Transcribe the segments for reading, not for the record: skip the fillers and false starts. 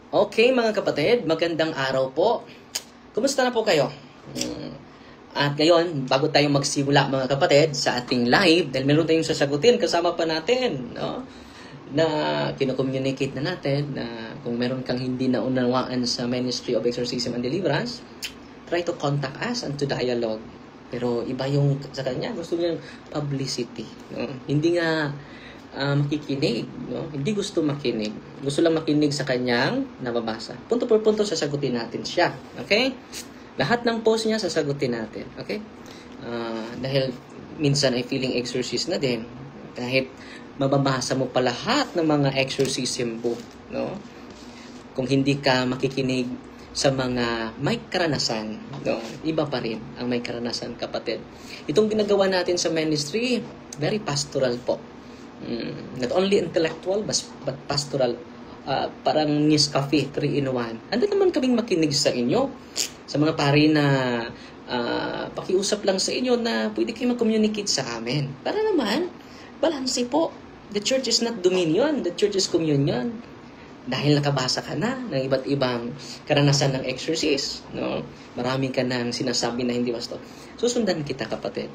Okay mga kapatid, magandang araw po. Kumusta na po kayo? At ngayon, bago tayo magsimula mga kapatid sa ating live, dahil meron tayong sasagutin, kasama pa natin, no? Na kino-communicate na natin na kung meron kang hindi naunawaan sa Ministry of Exorcism and Deliverance, try to contact us and to dialogue. Pero iba yung sa kanya, gusto niya publicity. No? Hindi nga makikinig. No? Hindi gusto makinig. Gusto lang makinig sa kanyang nababasa. Punto por punto, sasagutin natin siya. Okay? Lahat ng post niya, sasagutin natin. Okay? Dahil minsan ay feeling exorcist na din. Kahit mababasa mo pa lahat ng mga exorcism book. No? Kung hindi ka makikinig sa mga may karanasan, no? Iba pa rin ang may karanasan, kapatid. Itong ginagawa natin sa ministry, very pastoral po. Not only intellectual, but pastoral. Parang Nescafe 3-in-1. Ando naman kaming makinig sa inyo. Sa mga pari na pakiusap lang sa inyo na pwede kayo mag-communicate sa amin. Para naman, balanse po. The church is not dominion. The church is communion. Dahil nakabasa ka na ng iba't ibang karanasan ng exorcist, no? Marami ka nang sinasabi na hindi basto. Susundan kita, kapatid.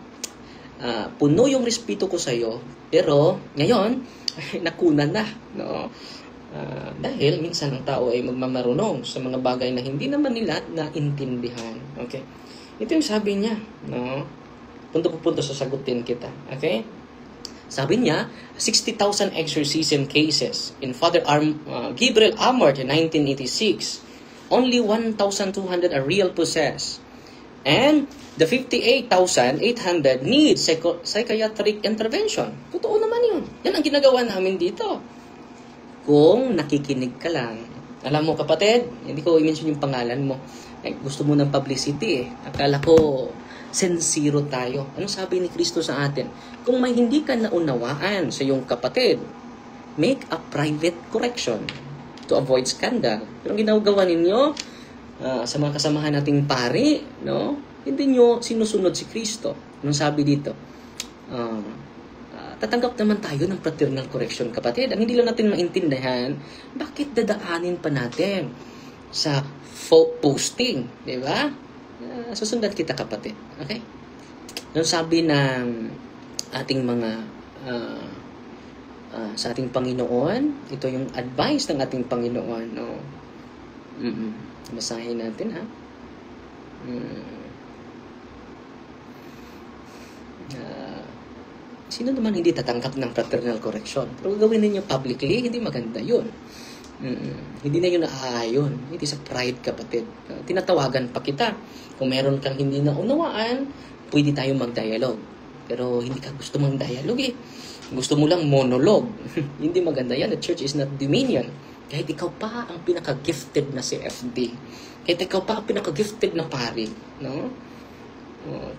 Puno yung respeto ko sa iyo, pero ngayon nakunan na, no? Dahil minsan ang tao ay magmamarunong sa mga bagay na hindi naman nila naintindihan. Okay? Ito yung sabi niya, no? Punto po punto sasagutin kita. Okay? Sabi niya, 60,000 exorcism cases in Father Gabriel Amort in 1986. Only 1,200 are real possessed. And the 58,800 need psychiatric intervention. Totoo naman yun. Yan ang ginagawa namin dito. Kung nakikinig ka lang. Alam mo, kapatid, hindi ko i-mention yung pangalan mo. Gusto mo ng publicity eh. Akala ko sincero tayo. Ano sabi ni Kristo sa atin? Kung may hindi ka naunawaan sa iyong kapatid, make a private correction to avoid scandal. Pero ang ginagawa ninyo sa mga kasamahan nating pari, no? Hindi nyo sinusunod si Kristo. Anong sabi dito? Tatanggap naman tayo ng fraternal correction, kapatid. Ang hindi lang natin maintindihan, bakit dadaanin pa natin sa posting, di ba? Susundan kita, kapatid. Okay? Nung sabi ng ating mga sa ating Panginoon, ito yung advice ng ating Panginoon, no? Basahin natin, ha? Sino naman hindi tatanggap ng fraternal correction? Pero gawin ninyo publicly, hindi maganda yun. Hindi na yun naaayon. Hindi sa pride, kapatid. Tinatawagan pa kita. Kung meron kang hindi naunawaan, pwede tayo mag-dialogue. Pero hindi ka gusto mag-dialogue eh. Gusto mo lang monologue. Hindi maganda yan. The church is not dominion. Kahit ikaw pa ang pinaka-gifted na si FD. Kahit ikaw pa ang pinaka-gifted na pari. No?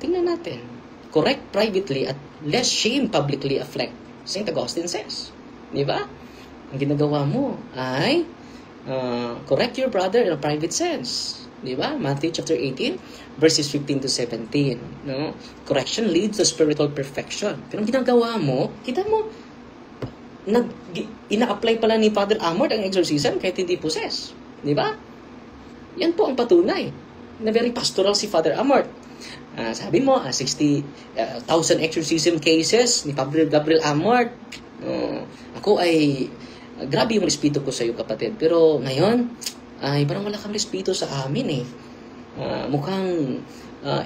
Tingnan natin. Correct privately at less shame publicly afflict. St. Augustine says. Di ba? Ang ginagawa mo ay correct your brother in a private sense. Di ba? Matthew chapter 18, verses 15 to 17. No? Correction leads to spiritual perfection. Pero ang ginagawa mo, kita mo, ina-apply pala ni Father Amort ang exorcism kahit hindi possess. Di ba? Yan po ang patunay na very pastoral si Father Amort. Sabi mo, 60,000 exorcism cases ni Father Gabriel Amort. Ako ay grabe yung respeto ko sa iyo, kapatid. Pero ngayon, ay parang wala kang respeto sa amin eh. Mukhang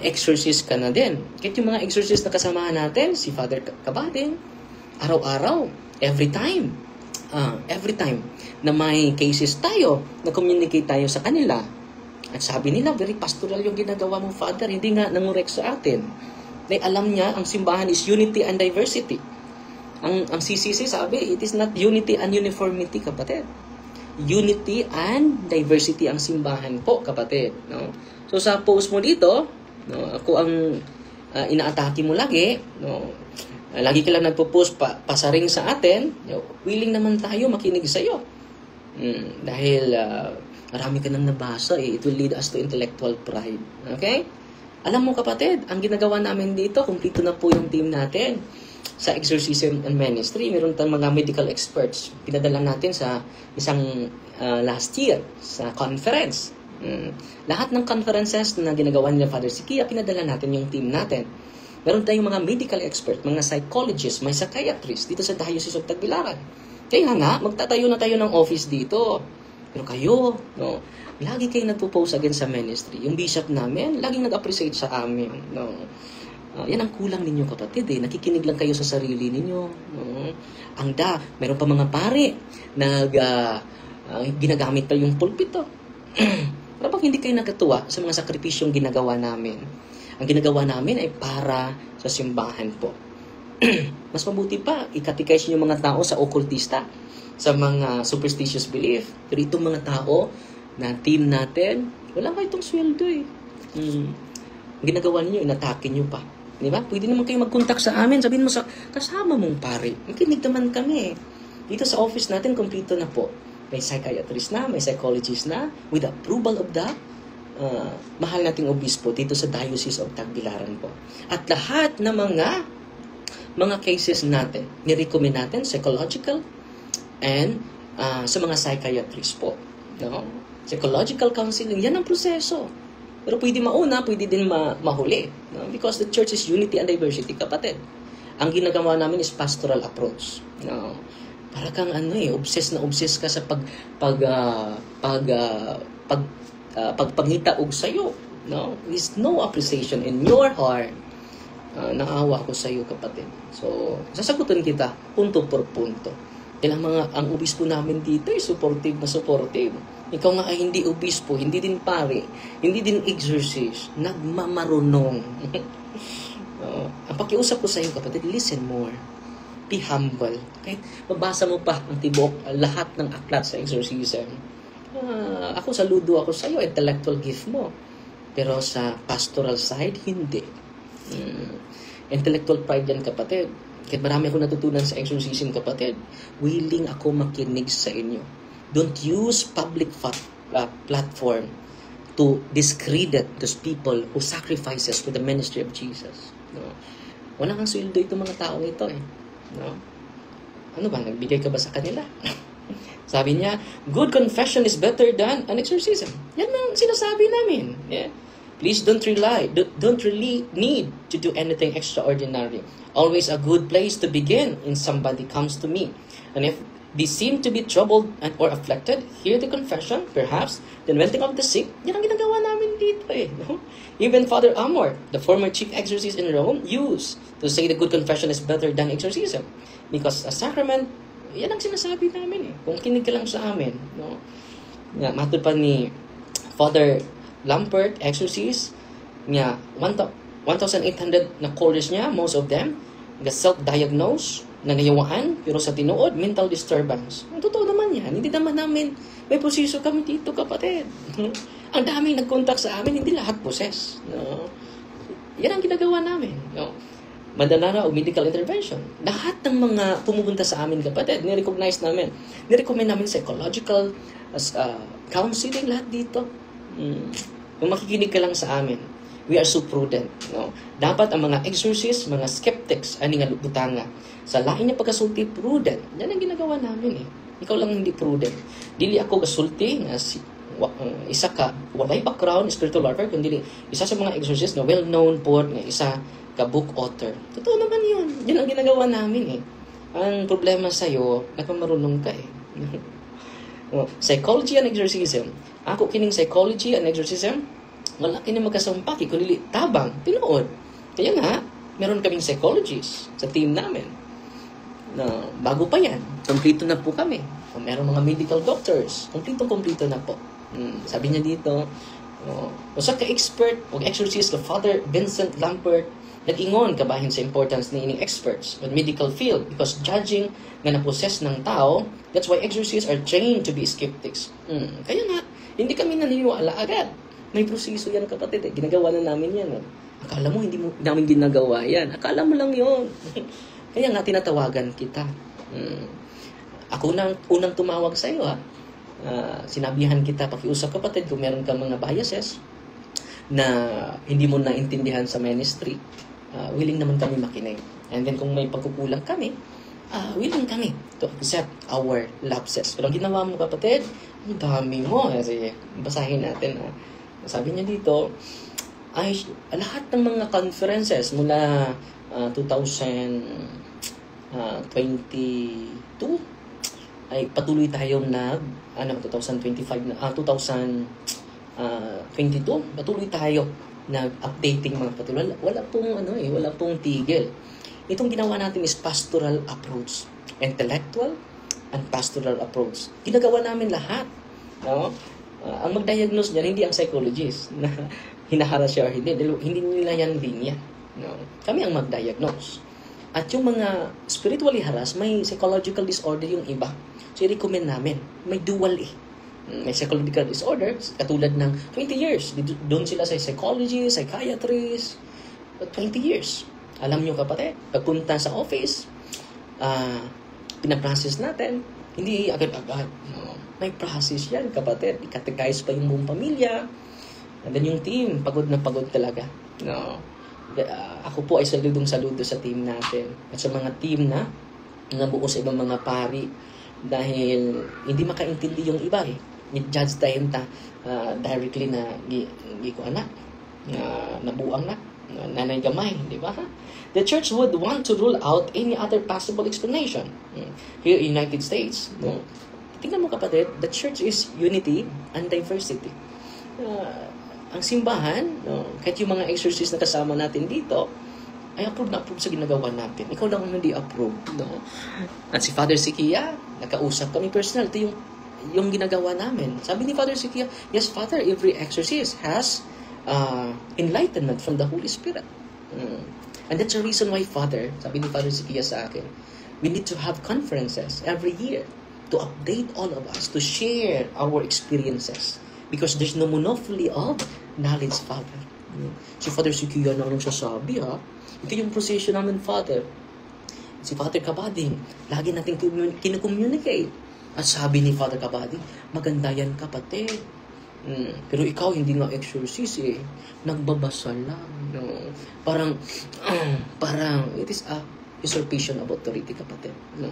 exorcist ka na din. Kahit yung mga exorcist na kasamahan natin, si Father Kabading, araw-araw, every time na may cases tayo, na-communicate tayo sa kanila. At sabi nila, very pastoral yung ginagawa mong Father, hindi nga nangurek sa atin. Dahil alam niya, ang simbahan is unity and diversity. Ang CCC sabi, it is not unity and uniformity, kapatid. Unity and diversity ang simbahan po, kapatid. No? So sa post mo dito, no, ako ang inaatake mo lagi, no, lagi ka lang nagpo-post pasaring sa atin, willing naman tayo makinig sa iyo. Dahil marami ka nang nabasa eh. It will lead us to intellectual pride. Okay? Alam mo, kapatid, ang ginagawa namin dito, kumpleto na po yung team natin. sa exorcism and ministry, meron tayong mga medical experts. Pinadala natin sa isang last year sa conference. Lahat ng conferences na ginagawa nila Father Sikia, pinadala natin yung team natin. Meron tayong mga medical expert, mga psychologists, may psychiatrists dito sa Diocese of Tagbilaran. Kaya nga, magtatayo na tayo ng office dito. Pero kayo, no, lagi kayo nagpo-post again sa ministry. Yung bishop namin, laging nag-appreciate sa amin. No. Yan ang kulang ninyo, kapatid. Nakikinig lang kayo sa sarili ninyo. No. Meron pa mga pare na ginagamit pa yung pulpito. Para bang hindi kayo nagkatuwa sa mga sakripisyong ginagawa namin? Ang ginagawa namin ay para sa simbahan po. Mas mabuti pa, ikatikais niyo mga tao sa occultista, sa mga superstitious belief. Pero itong mga tao na team natin, wala nga itong sweldo eh. Ang ginagawa ninyo, inatake niyo pa. Di ba? Pwede naman kayo mag-contact sa amin. Sabihin mo sa kasama mong pare. Makinig naman kami. Dito sa office natin, kompleto na po. May psychiatrist na, may psychologist na, with approval of the mahal nating obispo dito sa Diocese of Tagbilaran po. At lahat ng mga cases natin, nirecommend natin psychological and sa mga psychiatrist po. No? Psychological counseling, yan ang proseso. Pero pwede mauna, pwede din mahuli. No? Because the church is unity and diversity, kapatid. Ang ginagawa namin is pastoral approach. No? Para kang obsessed ka sa pagpangita og sayo. No? There's no appreciation in your heart. Naawa ko sa iyo, kapatid. So, sasagutin kita punto por punto. Ang obispo namin dito ay supportive na supportive. Ikaw nga ay hindi obispo, hindi din pare, hindi din exorcist, nagmamarunong. Ang pakiusap ko sa iyo, kapatid, listen more. Be humble. Kahit mabasa mo pa ang tibok, lahat ng aklat sa exorcism. Ako saludo ako sa iyo, intellectual gift mo. Pero sa pastoral side, hindi. Intellectual pride yan, kapatid. Kahit marami akong natutunan sa exorcism, kapatid, willing ako makinig sa inyo. Don't use public platform to discredit those people who sacrifices to the ministry of Jesus. No? Wala kang sweldo itong mga taong ito eh. No? Ano ba? Nagbigay ka ba sa kanila? Sabi niya, good confession is better than an exorcism. Yan ang sinasabi namin. Yeah. Please don't really need to do anything extraordinary. Always a good place to begin when somebody comes to me. And if they seem to be troubled or afflicted, hear the confession, perhaps, the anointing of the sick. Yan ang ginagawa namin dito eh. No? Even Father Amor, the former chief exorcist in Rome, used to say the good confession is better than exorcism. Because a sacrament, yan ang sinasabi namin eh. Kung kinig ka lang sa amin. No? Matod pa ni Father Lampert, exorcist, niya, 1,800 na callers niya, most of them, self-diagnose, nangayawaan, pero sa tinuod, mental disturbance. Totoo naman yan. Hindi naman namin, may proseso kami dito, kapatid. Ang daming nag-contact sa amin, hindi lahat possess. No? Yan ang ginagawa namin. No? Madala o medical intervention. Lahat ng mga pumupunta sa amin, kapatid, nirecognize namin. Nirecommend namin psychological counseling, lahat dito. Kung makikinig ka lang sa amin, we are so prudent. No? Dapat ang mga exorcists, mga skeptics, ani nga butanga, sa lain niya pagkasulti, prudent. Yan ang ginagawa namin eh. Ikaw lang hindi prudent. Dili ako kasulti nga isa ka, walay background, spiritual warfare, kundi isa sa mga exorcists na well-known po, nga isa ka book author. Totoo naman yun. Yan ang ginagawa namin eh. Ang problema sa'yo, nagmamarunong ka eh. Psychology and exorcism. Ako kining psychology and exorcism, wala kining magkasumpaki, kundi tabang, tinuod. Kaya nga, meron kaming psychologist sa team namin. Na bago pa yan, kompleto na po kami. Meron mga medical doctors, kompleto na po. Sabi niya dito, usa ka expert o exorcist ka Father Vincent Lampert, nag-ingon kabahin sa importance ni ining experts in medical field because judging nga na-possess ng tao, that's why exorcists are trained to be skeptics. Kaya nga, hindi kami naniniwala agad. May proseso yan, kapatid. Ginagawa na namin yan. Akala mo, hindi mo namin ginagawa yan. Akala mo lang yun. Kaya nga, tinatawagan kita. Ako unang tumawag sa iyo, ha. Sinabihan kita, pakiusap, kapatid, kung meron ka mga biases na hindi mo naintindihan sa ministry, willing naman kami makinig. And then kung may pagkukulang kami, willing kami to accept our lapses. Pero ang ginawa mo, kapatid, ang dami mo. Kasi basahin natin. Sabi niya dito, ay lahat ng mga conferences mula 2022 ay patuloy tayong 2025 na 2022 patuloy tayo nag-updating mga kapatid. Wala pong tigil. Itong ginawa natin is pastoral approach, intellectual and pastoral approach. Ginagawa namin lahat, no? Ang mag-diagnose niyan hindi ang psychologist na hinaharas siya or hindi nila yan linya, no? Kami ang mag-diagnose. At yung mga spiritually harassed, may psychological disorder yung iba. So, i-recommend namin. May dual may psychological disorder, katulad ng 20 years. Doon sila sa psychology, psychiatrist, 20 years. Alam nyo kapatid, pagpunta sa office, pinaprocess natin, hindi agad-agad. No? May process yan kapatid. I-catechize pa yung buong pamilya. And then yung team, pagod na pagod talaga. No? Ako po ay saludo sa team natin. At sa mga team na nabuo sa ibang mga pari dahil hindi makaintindi yung iba eh. I-judge tayo directly na hindi ko anak, nabuang na, nanay gamay, di ba? The church would want to rule out any other possible explanation. Here in United States, no? Tingnan mo kapatid, the church is unity and diversity. Ang simbahan, no, kahit yung mga exorcists na kasama natin dito, ay approve sa ginagawa natin. Ikaw lang ang hindi approve, no? At si Father Sikia, nakausap kami personal. Ito yung ginagawa namin. Sabi ni Father Sikia, yes, Father, every exorcist has enlightenment from the Holy Spirit. And that's the reason why, Father, sabi ni Father Sikia sa akin, we need to have conferences every year to update all of us, to share our experiences. Because there's no monopoly of knowledge, Father. Si Father Sikia na anong sasabi, ha? Ito yung procession namin, Father. Si Father Kabading, lagi natin kinu-communicate. At sabi ni Father Kabading, maganda yan, kapatid. Pero ikaw, hindi nga exorcist eh. Nagbabasa lang. No? Parang, it is a usurpation of authority, kapatid. No?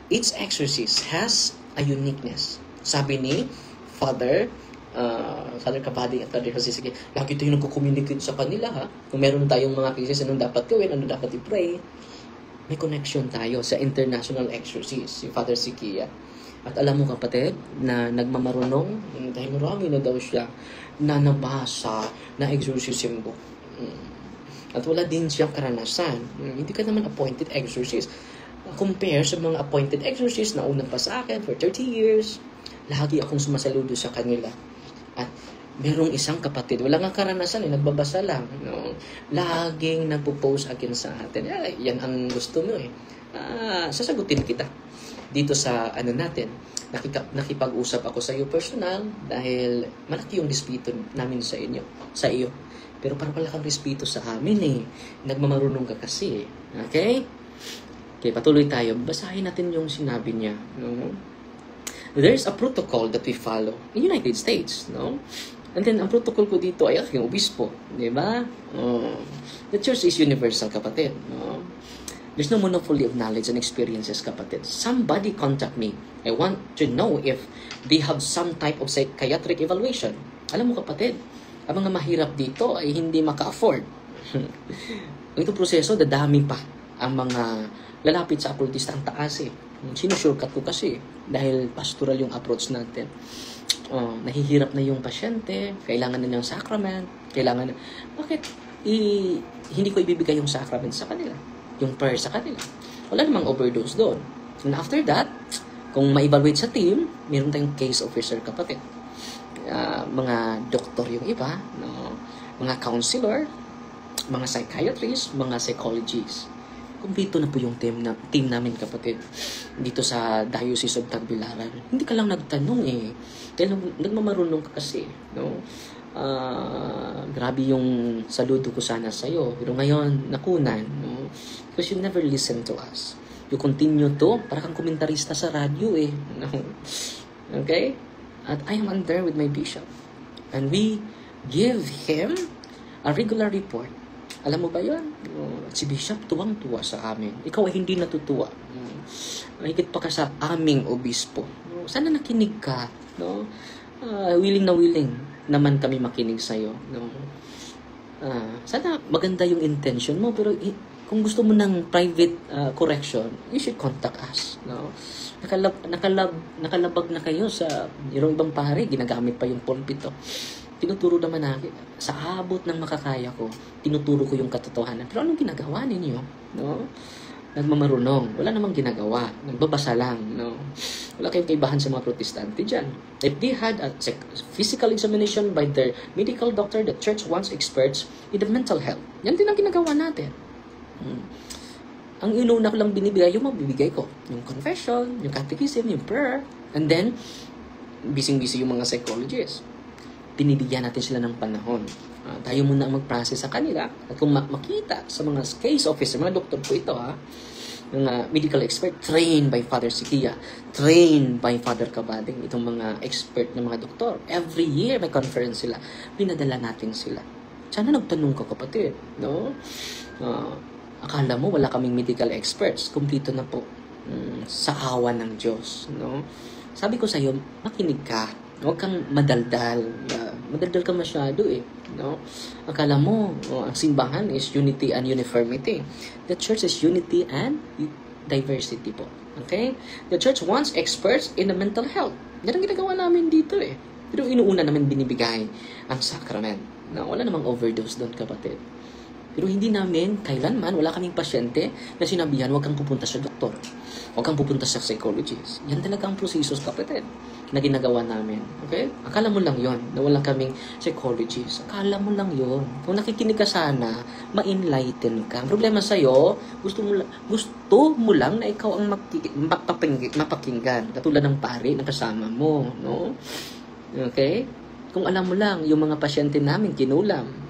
Each exorcist has a uniqueness. Sabi ni Father Kabading at Father Jose, sige, lagi tayo nagko-communicate sa kanila, ha? Kung meron tayong mga cases, anong dapat gawin, ano dapat i-pray, may connection tayo sa international exorcist, si Father Sikia. At alam mo kapatid, na nagmamarunong, dahil marami na daw siya, na nabasa na exorcism book. At wala din siyang karanasan. Hindi ka naman appointed exorcist. Compare sa mga appointed exorcist na unang pa sa akin for 30 years, lagi akong sumasaludo sa kanila. At merong isang kapatid, wala nga karanasan nagbabasa lang. No? Laging nagpo-post against sa atin. Yan ang gusto mo eh. Sasagutin kita. Dito sa natin, nakipag-usap ako sa iyo personal dahil malaki yung respeto namin sa iyo. Pero para pala kang respeto sa amin eh. Nagmamarunong ka kasi. Okay? Okay, patuloy tayo. Basahin natin yung sinabi niya. No? There's a protocol that we follow in United States, no? And then, ang protocol ko dito ay aking obispo, di ba? The church is universal, kapatid, no? There's no monopoly of knowledge and experiences, kapatid. Somebody contact me. I want to know if they have some type of psychiatric evaluation. Alam mo, kapatid, ang mga mahirap dito ay hindi maka-afford. Ito proseso, dadami pa ang mga lalapit sa occultista, ang taas eh. Sinusurkat ko kasi dahil pastoral yung approach natin. Nahihirap na yung pasyente, kailangan na ng sacrament, bakit hindi ko ibibigay yung sacrament sa kanila, yung prayer sa kanila? Wala namang overdose doon. And after that, kung ma-evaluate sa team, meron tayong case officer, kapatid. Mga doktor yung iba, no? Mga counselor, mga psychiatrists, mga psychologists. Kumpleto na po yung team namin, kapatid, dito sa Diocese of Tagbilaran. Hindi ka lang nagtanong eh. Dahil nagmamarunong ka kasi, no? Grabe yung saludo ko sana sa'yo. Pero ngayon, nakunan, no? Because you never listen to us. You continue to, parang kang komentarista sa radyo eh. No? Okay? At I am under with my bishop. And we give him a regular report Alam mo ba yun? Si Bishop tuwang-tuwa sa amin. Ikaw ay hindi natutuwa. Higit pa ka sa aming obispo. Sana nakinig ka. No? Willing na willing naman kami makinig sa'yo. No? Sana maganda yung intention mo, pero kung gusto mo ng private correction, you should contact us. No? Nakalabag na kayo sa ibang pare, ginagamit pa yung pulpito. Tinuturo naman natin, sa abot ng makakaya ko, tinuturo ko yung katotohanan. Pero anong ginagawa ninyo? No? Nagmamarunong. Wala namang ginagawa. Nagbabasa lang. No? Wala kayong kaibahan sa mga protestante dyan. If they had a physical examination by their medical doctor, the church wants experts in the mental health. Yan din ang ginagawa natin. Ang inuna ko lang binibigay, yung mabibigay ko. Yung confession, yung catechism, yung prayer. And then, busy-busy yung mga psychologists. Binibigyan natin sila ng panahon. Tayo muna ang mag-process sa kanila. At kung makita sa mga case officer, mga doktor po ito, mga medical expert, trained by Father Sikia, trained by Father Cabading, itong mga expert na mga doktor. Every year may conference sila. Pinadala natin sila. Sana nagtanong ka, kapatid. No? Akala mo wala kaming medical experts. Kumpleto na po sa awa ng Diyos. No? Sabi ko sa iyo, makinig ka. Huwag kang madaldal. Madaldal ka masyado No? Akala mo, ang simbahan is unity and uniformity. The church is unity and diversity po. Okay? The church wants experts in the mental health. Yan ang ginagawa namin dito Pero inuuna namin binibigay ang sacrament. Wala namang overdose doon, kapatid. Pero hindi namin, kailanman, wala kaming pasyente na sinabihan, huwag kang pupunta sa doktor. Huwag kang pupunta sa psychologist. Yan talaga ang prosesos, kapatid, na ginagawa namin. Okay? Akala mo lang yon na wala kaming psychologist. Akala mo lang yon. Kung nakikinig ka sana, ma-enlighten ka. Ang problema sa'yo, gusto mo lang na ikaw ang mapakinggan. Katulad ng pari na kasama mo. No? Okay? Kung alam mo lang, yung mga pasyente namin kinulam.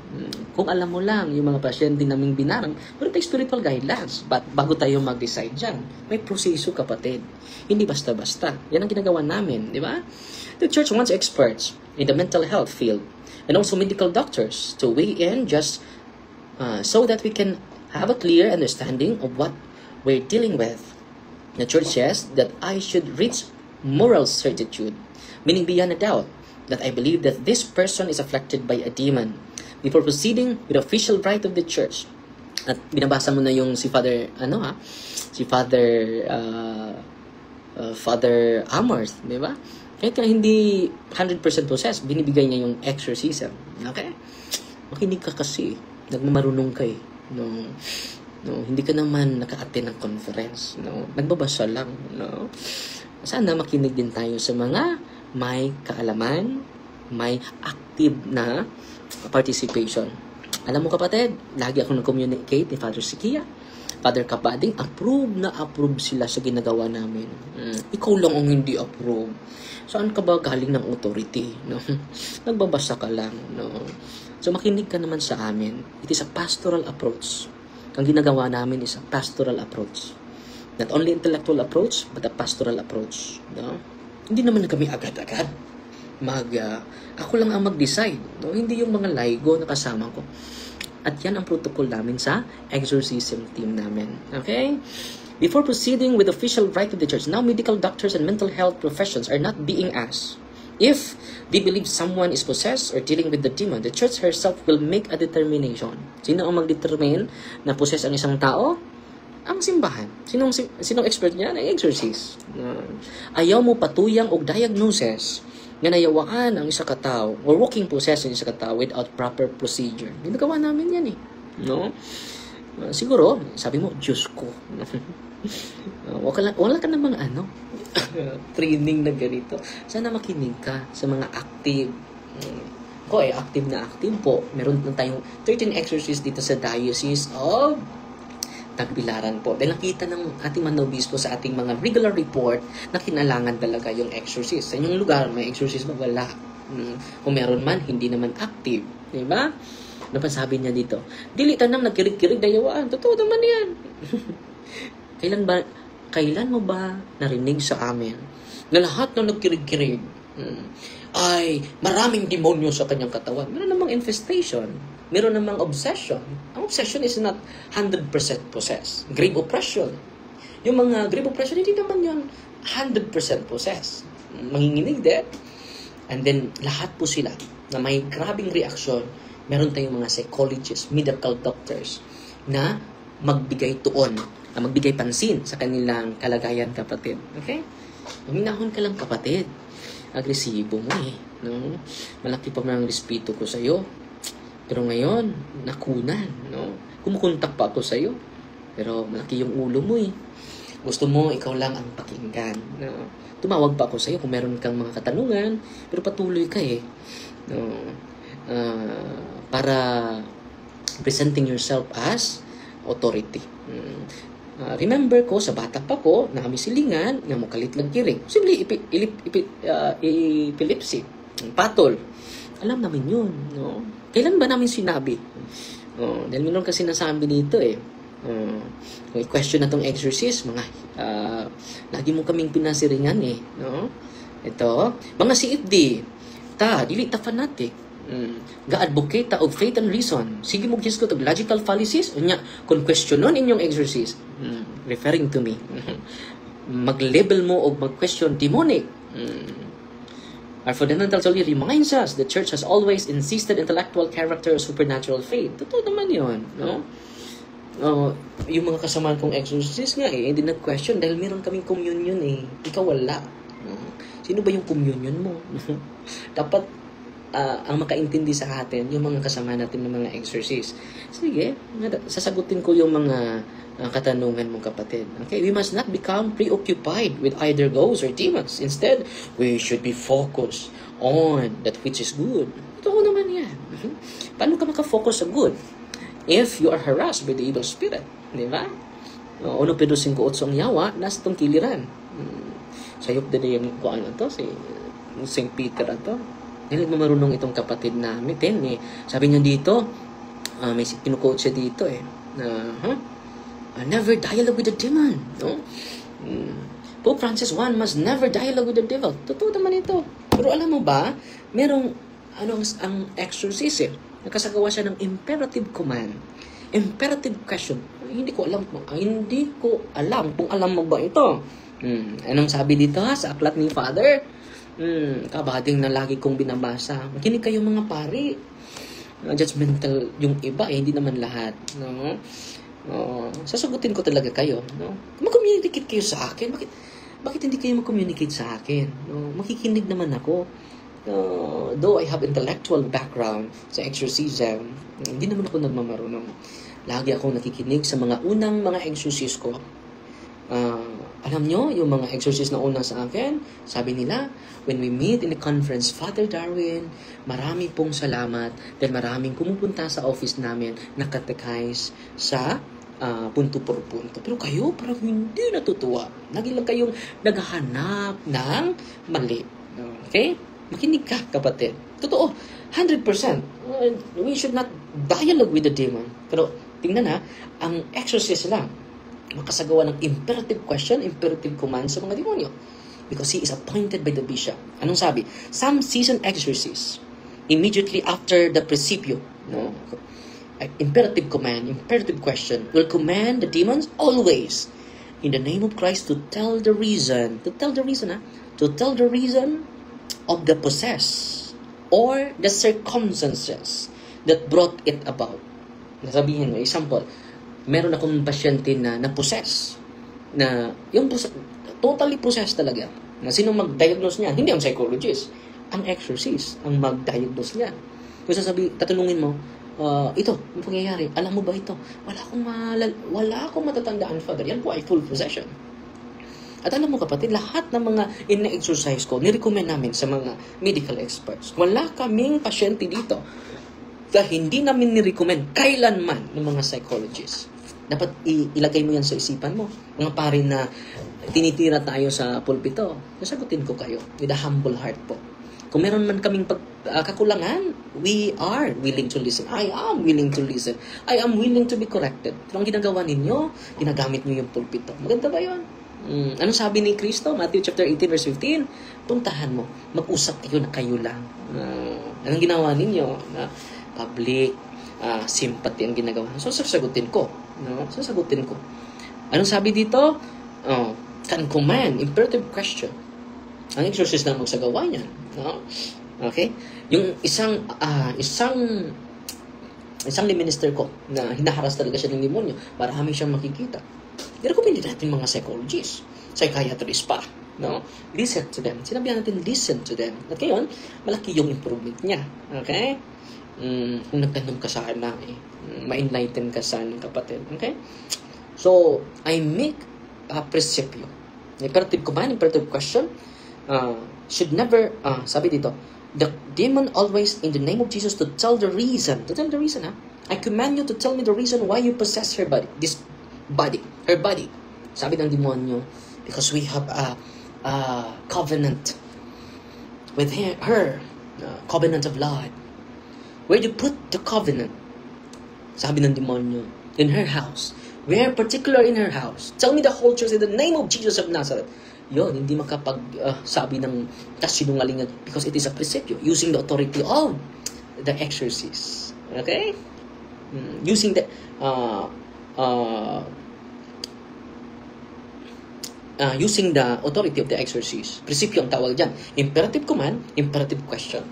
Kung alam mo lang, yung mga pasyente naming binarang, pero take spiritual guidelines. But bago tayo mag-decide dyan, may proseso, kapatid. Hindi basta-basta. Yan ang ginagawa namin, di ba? The church wants experts in the mental health field and also medical doctors to weigh in just so that we can have a clear understanding of what we're dealing with. The church says that I should reach moral certitude, meaning beyond a doubt, that I believe that this person is afflicted by a demon before proceeding with official right of the church. At binabasa mo na yung si Father, si Father Amorth, di ba? Kahit ka hindi 100% possessed, binibigay niya yung exorcism. Okay? Makinig ka kasi. Nagmamarunong ka No, hindi ka naman naka-attend ng conference. No? Nagbabasa lang. No? Sana makinig din tayo sa mga may kaalaman, may active na participation. Alam mo, kapatid, lagi ako nag-communicate ni Father Sikia, Father Cabading, approve sila sa ginagawa namin. Ikaw lang ang hindi approve. Saan ka ba galing ng authority? No? Nagbabasa ka lang. No? So makinig ka naman sa amin. It is a pastoral approach. Ang ginagawa namin is a pastoral approach. Not only intellectual approach, but a pastoral approach. No? Hindi naman kami agad-agad ako lang ang mag-decide. No? Hindi yung mga laigo na kasama ko. At yan ang protocol namin sa exorcism team namin. Okay? Before proceeding with official right of the church, now medical doctors and mental health professions are not being asked if they believe someone is possessed or dealing with the demon. The church herself will make a determination. Sino ang mag-determine na possess ang isang tao? Ang simbahan. Sinong expert niya? Ang exorcist. Ayaw mo patuyang og diagnosis nga nayawaan ang isa katao or walking possession ang isa katao without proper procedure. Ginagawa namin yan No? Siguro, sabi mo, Diyos ko. Wala ka namang training na ganito. Sana makinig ka sa mga active. Ako active na active po. Meron na tayong 13 exorcists dito sa Diocese of Tagbilaran po. Dahil nakita ng ating manobispo sa ating mga regular report na kinalangan talaga yung exorcist. Sa inyong lugar, may exorcist ba? Wala. Kung meron man, hindi naman active. Diba? Ano pa sabi niya dito? Dili tanang nagkirig-kirig na yawaan. Totoo naman yan. Kailan mo ba narinig sa amin na lahat na nagkirig-kirig ay maraming demonyo sa kanyang katawan? Meron namang infestation. meron namang obsession. Ang obsession is not 100% possessed. Grave oppression. Yung mga grave oppression, hindi naman yun 100% possessed. Manginginig din. And then, lahat po sila na may grabing reaksyon, meron tayong mga psychologists, medical doctors, na magbigay tuon, na magbigay pansin sa kanilang kalagayan, kapatid. Okay? Huminahon ka lang, kapatid. Agresibo mo eh. No? Malaki pa ng respeto ko sa'yo. Pero ngayon, nakunan. No? Kumukontak pa ako sa'yo. Pero malaki yung ulo mo eh. Gusto mo, ikaw lang ang pakinggan. No? Tumawag pa ako sa'yo kung meron kang mga katanungan. Pero patuloy ka eh. No? Para presenting yourself as authority. Remember ko, sa bata pa ko, na kami silingan, na mukalit lang kiring. Simple, epilepsy, patol. Alam namin yun. No? Kailan ba namin sinabi? Dahil meron kasi nasabi dito eh. Kung i-question na tong exorcist, lagi mo kaming pinasiringan eh. No? Ito, mga CFD, dili ta fanatic. Ga-advocate ta og faith and reason. Sige mo gis ko tag logical fallacies unya kung questionon inyong exorcist. Referring to me. Mag-label mo og mag-question demonic. Our fundamental theory reminds us the church has always insisted intellectual character or supernatural faith. Totoo naman yun, no? Yung mga kasamahan kong exorcist nga eh, hindi nag-question dahil meron kaming communion eh. Ikaw wala. Sino ba yung communion mo? Dapat ang makaintindi sa atin, yung mga kasama natin ng mga exorcist. Sige, sasagutin ko yung mga katanungan mong kapatid. Okay, we must not become preoccupied with either ghosts or demons. Instead, we should be focused on that which is good. Ito naman yan. Paano ka makafocus sa good? If you are harassed by the evil spirit, di ba? 1 Pedro 5:8 ang yawa, nasa itong kiliran. Sayop din yung kuan na to, si St. Peter na to. Dahil marunong itong kapatid namin, sabi niya dito, may pinuquote siya dito eh, na, never dialogue with the demon. No? Pope Francis I must never dialogue with the devil. Totoo naman ito. Pero alam mo ba, merong, ang exorcist eh, nakasagawa siya ng imperative command, imperative question. Hindi ko alam kung alam mo ba ito. Anong sabi dito sa aklat ni Father? Kabading na lagi kong binabasa. Makinig kayo mga pari. Judgmental yung iba hindi naman lahat. No? Sasagutin ko talaga kayo. No? Mag-communicate kayo sa akin. Bakit hindi kayo mag-communicate sa akin? No? Makikinig naman ako. Though I have intellectual background sa exorcism, hindi naman ako nagmamarunong. Lagi akong nakikinig sa mga unang mga exorcist ko. Alam nyo, yung mga exorcist na una sa akin, sabi nila, when we meet in the conference, Father Darwin, marami pong salamat dahil maraming pumupunta sa office namin nakatekais sa punto por punto. Pero kayo parang hindi natutuwa. Lagi lang kayong naghahanap ng mali. Okay? Makinig ka, kapatid. Totoo, 100%. We should not dialogue with the demon. Pero tingnan ang exorcist lang makasagawa ng imperative question, imperative command sa mga demonyo. Because he is appointed by the bishop. Anong sabi? Some seasoned exorcists, immediately after the presipio, no? Imperative command, imperative question, will command the demons always, in the name of Christ, to tell the reason of the possessed, or the circumstances that brought it about. Nasabihin mo, example, meron akong pasyente na na-possess. Na, yung totally possessed talaga. Na sino mag-diagnose niya? Hindi ang psychologist. Ang exorcist ang mag-diagnose niya. Kung tatanungin mo, ito, yung pangyayari, alam mo ba ito? Wala akong matatandaan, Father. Yan po ay full possession. At alam mo kapatid, lahat ng mga ina-exercise ko, nirecommend namin sa mga medical experts. Wala kaming pasyente dito na hindi namin nirecommend kailanman ng mga psychologists. Dapat ilagay mo yan sa isipan mo. Mga pare na tinitira tayo sa pulpito, nasagutin ko kayo with a humble heart po. Kung meron man kaming kakulangan, we are willing to listen. I am willing to listen. I am willing to be corrected. Pero ang ginagawa ninyo, ginagamit nyo yung pulpito. Maganda ba yun? Anong sabi ni Kristo? Matthew chapter 18 verse 15, puntahan mo. Mag-usap kayo na kayo lang. Anong ginawa ninyo? Public sympathy ang ginagawa. So, sasagutin ko. No? Sasagutin ko. Anong sabi dito? Can command, imperative question. Ang exorcist lang magsagawa niyan. No? Okay? Yung isang minister ko na hinaharas talaga siya ng demonyo, marami siyang makikita. I-recommend natin mga psychologists, psychiatrists pa. No? Listen to them. Sinabihan natin, listen to them. At ngayon, malaki yung improvement niya. Okay? Kung nagtanong ka sana, ma-enlighten ka sana, kapatid. Okay? So, I make a presepio. Imperative command, imperative question, should never, sabi dito, the demon always, in the name of Jesus, to tell the reason, I command you to tell me the reason why you possess her body, her body. Sabi ng demonyo, because we have a covenant with her, covenant of blood. Where do you put the covenant? Sabi ng demonyo, in her house. Where particular in her house? Tell me the whole truth in the name of Jesus of Nazareth. Yun, hindi sabi ng kasinungalingan because it is a presepio using the authority of the exorcist. Okay? Using the using the authority of the exorcist. Presepio ang tawag dyan. Imperative command, imperative question.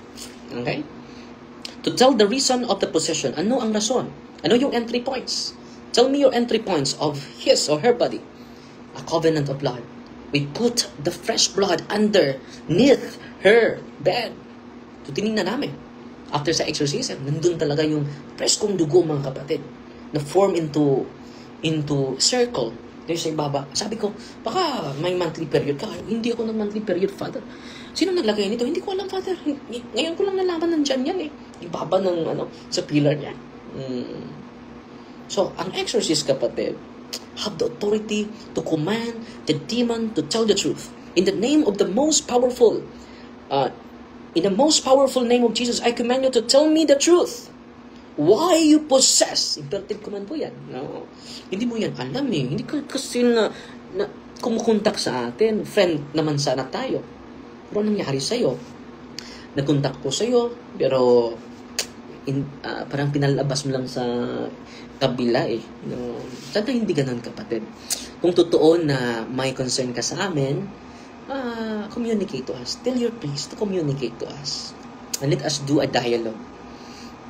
Okay? To tell the reason of the possession. Ano ang rason? Ano yung entry points? Tell me your entry points of his or her body. A covenant of blood. We put the fresh blood underneath her bed. So, tinignan namin. After sa exorcism, nandun talaga yung preskong dugo, mga kapatid, na form into circle. There's sa ibaba. Sabi ko, baka may monthly period ka. Hindi ako ng monthly period, Father. Sino naglagay nito? Hindi ko alam, Father. Ngayon ko lang nalaman nandyan yan Ibaba ng sa pillar niya. So, ang exorcist, kapatid, have the authority to command the demon to tell the truth. In the name of the most powerful, in the most powerful name of Jesus, I command you to tell me the truth. Why you possess? Imperative command po yan. No? Hindi mo yan alam Hindi ka kasi na kumukontak sa atin. Friend naman sana tayo. Pero anong nangyari sa'yo? Nagkontak ko sa'yo, pero parang pinalabas mo lang sa kabila No? Sana hindi ganun, kapatid. Kung totoo na may concern ka sa amin, communicate to us. Tell your priest to communicate to us. And let us do a dialogue.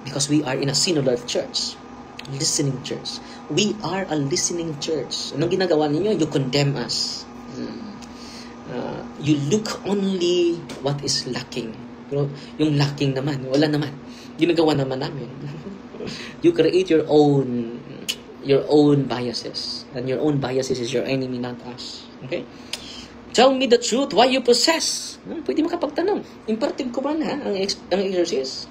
Because we are in a synodal church. Listening church. We are a listening church. Anong ginagawa ninyo? You condemn us. You look only what is lacking. Pero yung lacking naman, wala naman. Ginagawa naman namin. You create your own biases. And your own biases is your enemy, not us. Okay? Tell me the truth, why you possess. Pwede makapagtanong. Imperative command, ang exorcist.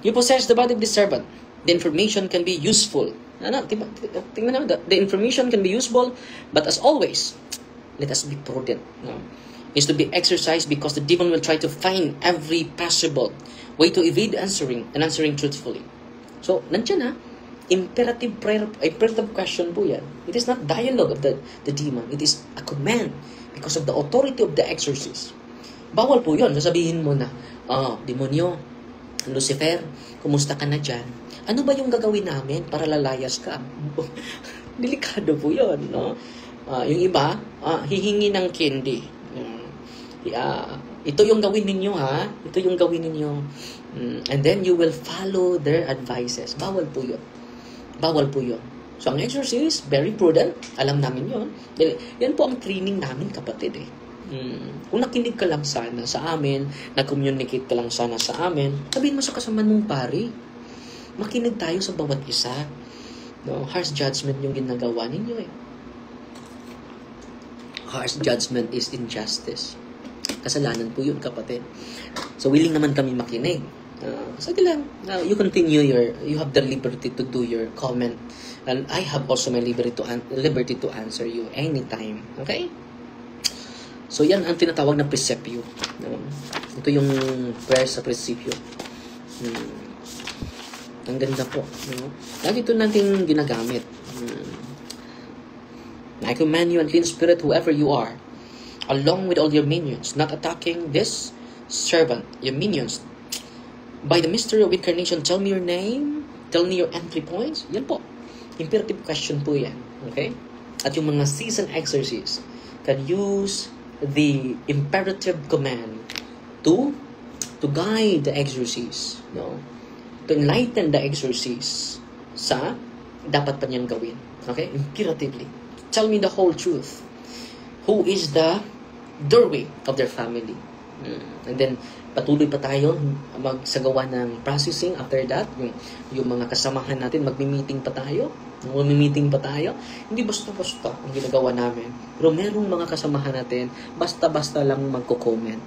You possess the body of the servant. The information can be useful. Tingnan naman, the information can be useful, but as always, let us be prudent. Is to be exercised because the demon will try to find every possible way to evade answering truthfully. So, nandiyan imperative prayer, imperative question po yan. It is not dialogue of the demon. It is a command because of the authority of the exorcist. Bawal po yun. Sasabihin mo na, demonyo, Lucifer, kumusta ka na dyan? Ano ba yung gagawin namin para lalayas ka? Delikado po yun, no? Yung iba, hihingi ng candy. Ito yung gawin ninyo, ha? Ito yung gawin ninyo. And then you will follow their advices. Bawal po yun. Bawal po yun. So, ang exorcist, very prudent. Alam namin yun. Yan po ang training namin, kapatid, Kung nakinig ka lang sana sa amin, nag-communicate ka lang sana sa amin, sabihin mo sa kasama mong pari, makinig tayo sa bawat isa. No? Harsh judgment yung ginagawa ninyo, Harsh judgment is injustice. Kasalanan po yun, kapatid. So, willing naman kami makinig. Sige lang. You continue you have the liberty to do your comment. And I have also my liberty to answer you anytime. Okay? So, yan ang tinatawag na presepio. Ito yung prayer sa presepio. Ang ganda po. Lagi ito natin ginagamit. I command you and clean spirit, whoever you are, along with all your minions, not attacking this servant, your minions. By the mystery of incarnation, tell me your name, Tell me your entry points. Yan po. Imperative question po yan. Okay? At yung mga season exercise can use the imperative command to guide the exercise. No? To enlighten the exercise sa dapat pa niyang gawin. Okay? Imperatively. Tell me the whole truth. Who is the doorway of their family? And then, patuloy pa tayo magsagawa ng processing after that. Yung mga kasamahan natin, magmi-meeting pa tayo. Magmi-meeting pa tayo. Hindi basta-basta ang ginagawa namin. Pero merong mga kasamahan natin, basta-basta lang magko-comment.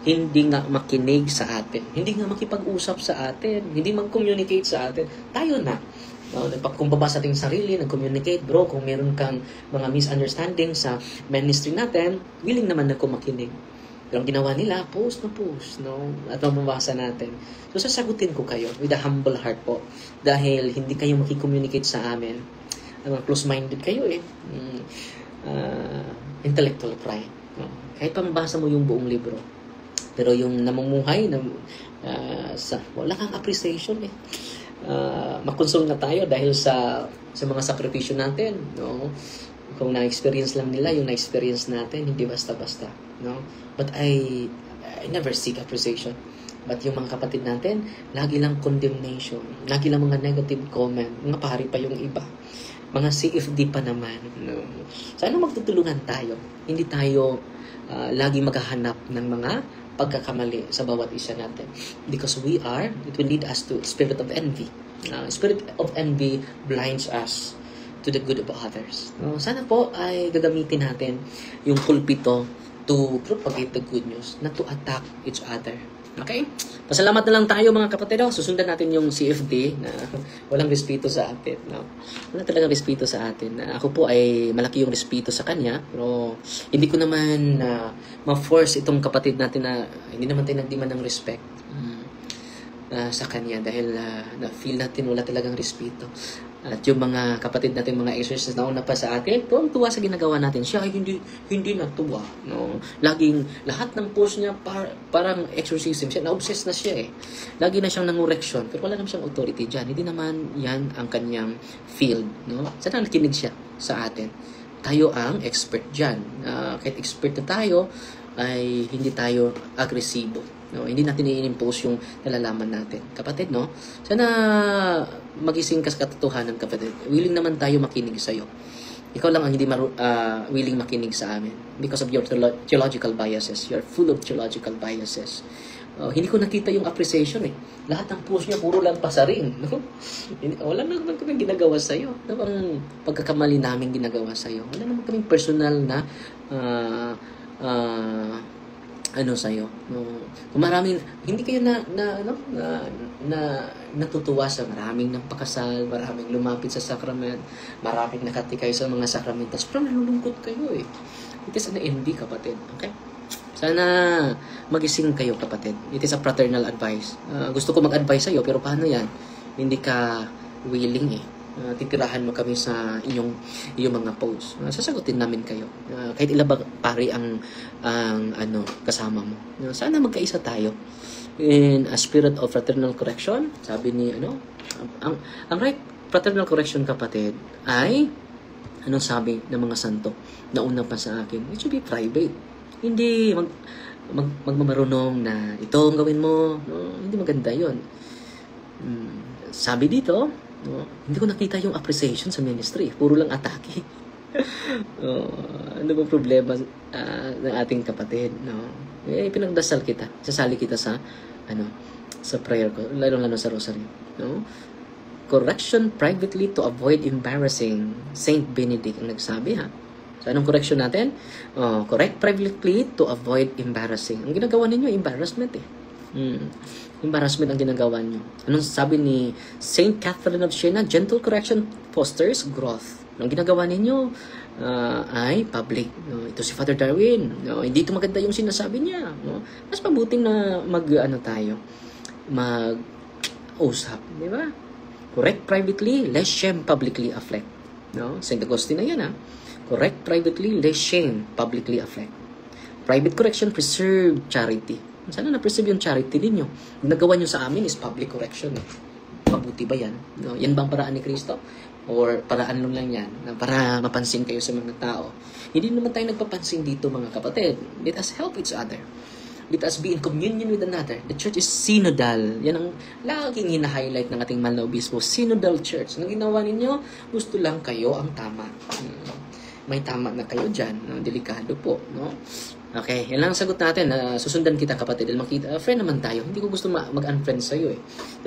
Hindi nga makinig sa atin. Hindi nga makipag-usap sa atin. Hindi mag-communicate sa atin. Tayo na. Nagpakumbaba sa ating sarili, nag-communicate, bro, kung meron kang mga misunderstanding sa ministry natin, willing naman ako makinig. Pero ang ginawa nila, post na post, no? At mababasa natin. So, sasagutin ko kayo with a humble heart po. Dahil hindi kayo makicommunicate sa amin. Close-minded kayo eh. Intellectual pride. No? Kahit pa mabasa mo yung buong libro. Pero yung namumuhay, wala kang appreciation eh. Makonsol na tayo dahil sa mga sakripisyo natin, no? Kung na-experience lang nila yung na-experience natin, hindi basta-basta, no? But I never seek appreciation. But yung mga kapatid natin, lagi lang condemnation, lagi lang mga negative comment, mga pari pa yung iba, mga CFD pa naman, no? Sana magtutulungan tayo, hindi tayo lagi maghahanap ng mga pagkakamali sa bawat isa natin. Because it will lead us to spirit of envy. Spirit of envy blinds us to the good of others. Sana po ay gagamitin natin yung pulpito to propagate the good news, not to attack each other. Okay? Pasalamat na lang tayo mga kapatid. Susundan natin yung CFD na walang respeto sa atin. No? Wala talagang respeto sa atin. Ako po ay malaki yung respeto sa kanya. Pero hindi ko naman ma-force itong kapatid natin na hindi naman tayo nagdiman ng respect sa kanya. Dahil na-feel natin wala talagang respeto. At yung mga kapatid natin, mga exorcists na una pa sa atin, tuwang-tuwa sa ginagawa natin. Siya ay hindi natuwa. No? Laging, lahat ng post niya parang exorcism. Siya, na-obsess na siya eh. Lagi na siyang nangureksyon. Pero wala naman siyang authority dyan. Hindi naman yan ang kanyang field. No? Sana nakinig siya sa atin. Tayo ang expert dyan. Kahit expert na tayo, ay hindi tayo agresibo. No, hindi natin i-impose yung nalalaman natin. Kapatid, no? Sana magising ka sa katotohanan, kapatid. Willing naman tayo makinig sa iyo. Ikaw lang ang hindi willing makinig sa amin because of your theological biases. You're full of theological biases. Hindi ko nakita yung appreciation eh. Lahat ng post niya puro lang pasaring. No? Wala naman kaming ginagawa sa iyo. Ano bang pagkakamali namin ginagawa sa iyo? Wala naman kaming personal na sa'yo. No? Kung maraming, hindi kayo natutuwa sa maraming napakasal, maraming lumapit sa sakrament, maraming nakatikay sa mga sakramentas, pero nalulungkot kayo eh. It is an envy, kapatid. Okay? Sana magising kayo, kapatid. It is a fraternal advice. Gusto ko mag-advise sa'yo, pero paano yan? Hindi ka willing eh. Titirahan mo kami sa iyong mga posts. Sasagutin namin kayo. Kahit ilabag pari ang kasama mo. Sana magkaisa tayo. In a spirit of fraternal correction, sabi ni ang right fraternal correction, kapatid, ay anong sabi ng mga santo na una pa sa akin? It should be private. Hindi magmamarunong na ito ang gawin mo. No, hindi maganda 'yon. Sabi dito, no, hindi ko nakita yung appreciation sa ministry. Puro lang atake. Ano ba problema ng ating kapatid? No? Pinagdasal kita. Sasali kita sa prayer ko. Lalo sa rosary. No? Correction privately to avoid embarrassing. Saint Benedict ang nagsabi ha. So, anong correction natin? Correct privately to avoid embarrassing. Ang ginagawa ninyo, embarrassment eh. Embarrassment ang ginagawa nyo. Anong sabi ni Saint Catherine of Siena? Gentle correction fosters growth. Ang ginagawa ninyo ay public. Ito si Father Darwin. Hindi ito maganda yung sinasabi niya. Mas mabuting na mag-usap. Di ba? Correct privately, less shame publicly afflict. Saint Augustine na yan ha. Correct privately, less shame publicly afflict. Private correction preserve charity. Sana na-preserve yung charity ninyo. Yung nagawa nyo sa amin is public correction. Mabuti ba yan? No? Yan bang paraan ni Kristo? Or paraan lang yan na para mapansin kayo sa mga tao? Hindi naman tayo nagpapansin dito mga kapatid. Let us help each other. Let us be in communion with another. The church is synodal. Yan ang laging hina-highlight ng ating mahal na obispo. Synodal church. Ang ginawa ninyo, gusto lang kayo ang tama. May tama na kayo dyan. Delikado po. No? Okay, yan lang ang sagot natin. Susundan kita kapatid. Dahil friend naman tayo. Hindi ko gusto mag-unfriend sa'yo eh.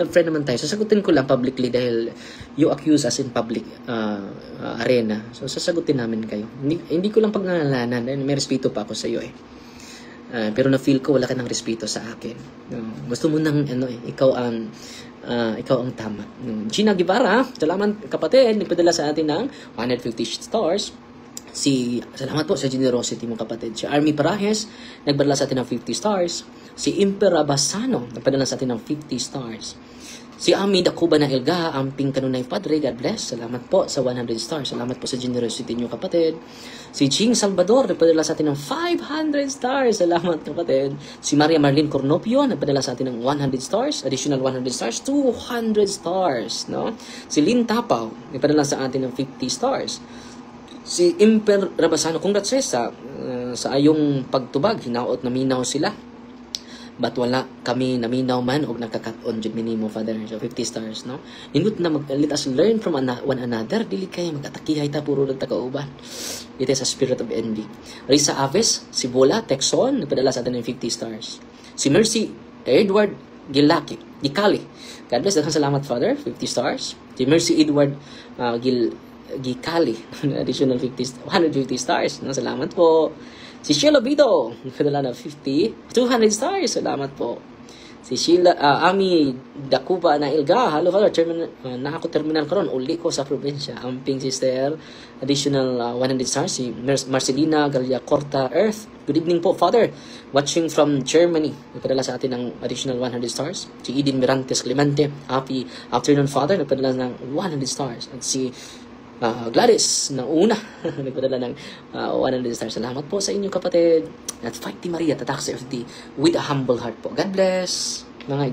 Friend naman tayo. Sasagutin ko lang publicly dahil you accuse us in public arena. So sasagutin namin kayo. Hindi ko lang pagnangalanan dahil may respeto pa ako sa'yo eh. Pero na-feel ko wala ka ng respeto sa akin. Gusto mo nang ikaw ang tama. Gina Guevara, salamat kapatid. Nagpadala sa atin ng 150 stars. Salamat po sa generosity mo kapatid. Si Army Parajes, nagpadala sa atin ng 50 stars. Si Imper Abasano, nagpadala sa atin ng 50 stars. Si Ami Dakuba na Elga, Amping Kanunay Padre, God bless. Salamat po sa 100 stars. Salamat po sa generosity niyo kapatid. Si Ching Salvador, nagpadala sa atin ng 500 stars. Salamat kapatid. Si Maria Marlene Cornopio, nagpadala sa atin ng 100 stars. Additional 100 stars, 200 stars. No? Si Lynn Tapaw, nagpadala sa atin ng 50 stars. Si Imper Rabasano, congrats sa ayong pagtubag. Hinaot na minaw sila. But wala kami naminaw man o nagkakat-on dyan minimo, Father. So, 50 stars, no? Nindot na let us learn from one another. Dili kayo mag-atakihay ta, puro nagtakauban. It is a spirit of envy. Risa Aves, si Bola Texon, nagpadala sa atin ng 50 stars. Si Mercy Edward Gikali. God bless, daghang salamat, Father. 50 stars. Si Mercy Edward Gikali, additional 150 stars. No? Salamat po. Si Sheila Vito, nagpadala na 200 stars. Salamat po. Si Sheila, Ami Dakuba na Ilga. Hello, Father. Na ako terminal karon, uli ko sa probinsya. Amping sister, additional 100 stars. Si Marcelina Galia Corta Earth. Good evening po, Father. Watching from Germany. Nagpadala sa atin ng additional 100 stars. Si Edin Mirantes Clemente. Happy afternoon, Father. Nagpadala ng 100 stars. At si Gladys ng una nagpadala ng 100 stars. Salamat po sa inyo kapatid. At Fighty Maria Tatak FD with a humble heart po. God bless mga